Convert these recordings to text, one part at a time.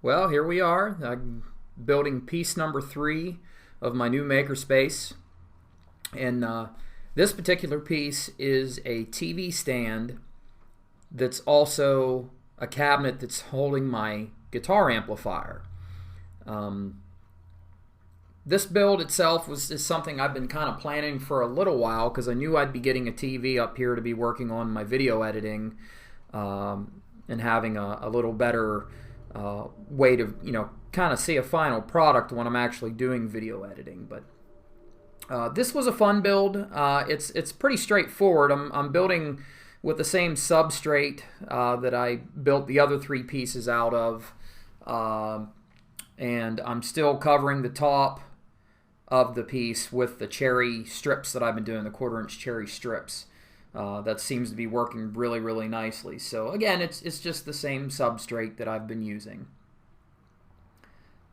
Well, here we are. I'm building piece number 3 of my new makerspace. And this particular piece is a TV stand that's also a cabinet that's holding my guitar amplifier. This build itself is something I've been kind of planning for a little while because I knew I'd be getting a TV up here to be working on my video editing and having a little better way to kind of see a final product when I'm actually doing video editing. But this was a fun build. It's pretty straightforward. I'm building with the same substrate that I built the other 3 pieces out of, and I'm still covering the top of the piece with the cherry strips that I've been doing, the 1/4-inch cherry strips. That seems to be working really nicely. So again, it's just the same substrate that I've been using.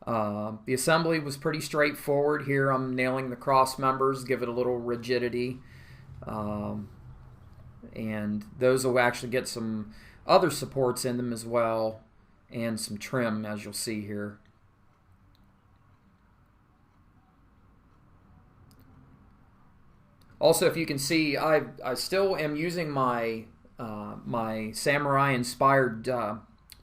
The assembly was pretty straightforward. Here I'm nailing the cross members, give it a little rigidity, and those will actually get some other supports in them as well, and some trim, as you'll see here. Also, if you can see, I still am using my my samurai-inspired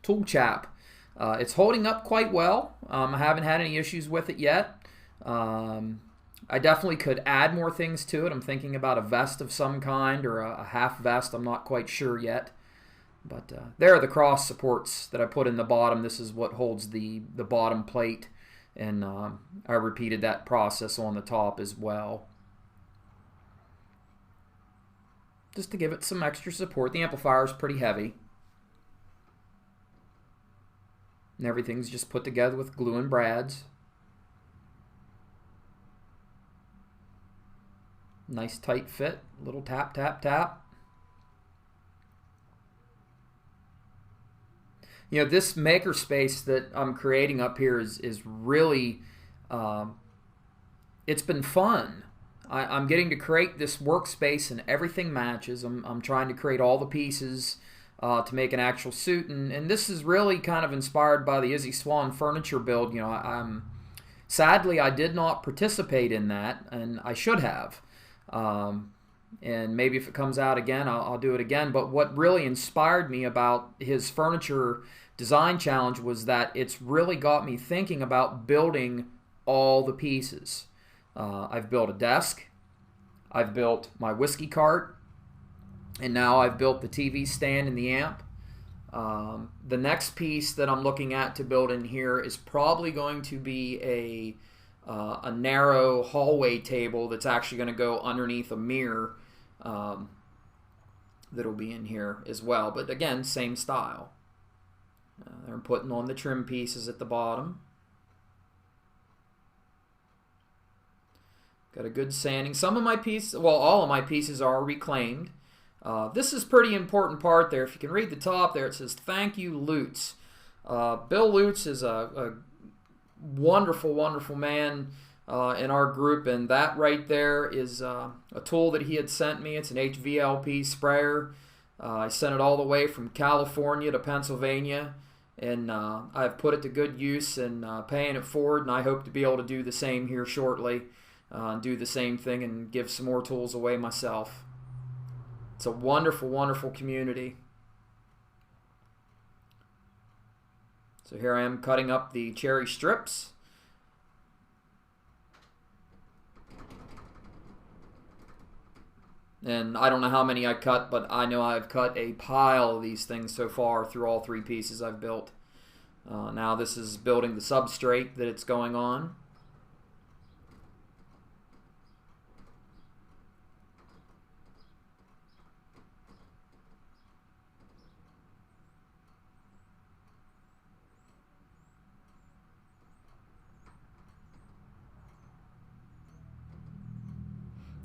tool chap. It's holding up quite well. I haven't had any issues with it yet. I definitely could add more things to it. I'm thinking about a vest of some kind or a half vest. I'm not quite sure yet. But there are the cross supports that I put in the bottom. This is what holds the bottom plate. And I repeated that process on the top as well, just to give it some extra support. The amplifier is pretty heavy. And everything's just put together with glue and brads. Nice tight fit. Little tap, tap, tap. This makerspace that I'm creating up here is really, it's been fun. I'm getting to create this workspace and everything matches. I'm trying to create all the pieces to make an actual suit, and this is really kind of inspired by the Izzy Swan furniture build. Sadly I did not participate in that, and I should have. And maybe if it comes out again, I'll do it again. But what really inspired me about his furniture design challenge was that it's really got me thinking about building all the pieces. I've built a desk, I've built my whiskey cart, and now I've built the TV stand and the amp. The next piece that I'm looking at to build in here is probably going to be a narrow hallway table that's actually going to go underneath a mirror that'll be in here as well. But again, same style. They're putting on the trim pieces at the bottom. Got a good sanding. Some of my pieces, well, all of my pieces are reclaimed. This is pretty important part there. If you can read the top there, it says, "Thank you, Lutz." Bill Lutz is a wonderful man in our group, and that right there is a tool that he had sent me. It's an HVLP sprayer. I sent it all the way from California to Pennsylvania, and I've put it to good use and paying it forward, and I hope to be able to do the same here shortly. Do the same thing and give some more tools away myself. It's a wonderful community. So here I am cutting up the cherry strips. And I don't know how many I cut, but I know I've cut a pile of these things so far through all 3 pieces I've built. Now this is building the substrate that it's going on.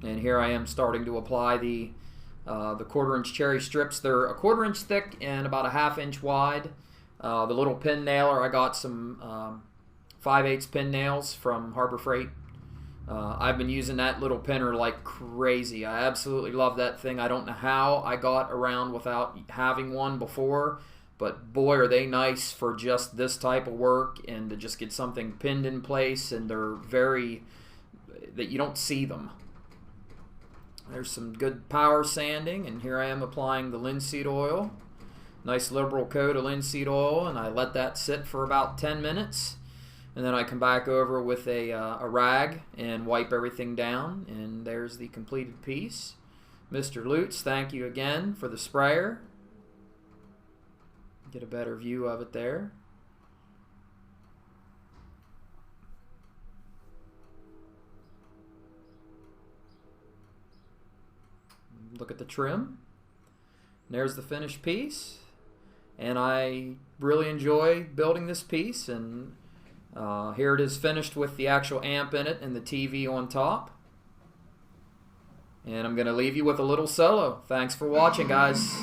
And here I am starting to apply the 1/4-inch cherry strips. They're a 1/4 inch thick and about a 1/2 inch wide. The little pin nailer, I got some 5/8 pin nails from Harbor Freight. I've been using that little pinner like crazy. I absolutely love that thing. I don't know how I got around without having one before, but boy, are they nice for just this type of work and to just get something pinned in place, and they're that you don't see them. There's some good power sanding, and here I am applying the linseed oil. Nice liberal coat of linseed oil, and I let that sit for about 10 minutes. And then I come back over with a rag and wipe everything down, and there's the completed piece. Mr. Lutz, thank you again for the sprayer. Get a better view of it there. Look at the trim. There's the finished piece, and I really enjoy building this piece, and here it is finished with the actual amp in it and the TV on top. And I'm going to leave you with a little solo. Thanks for watching, guys.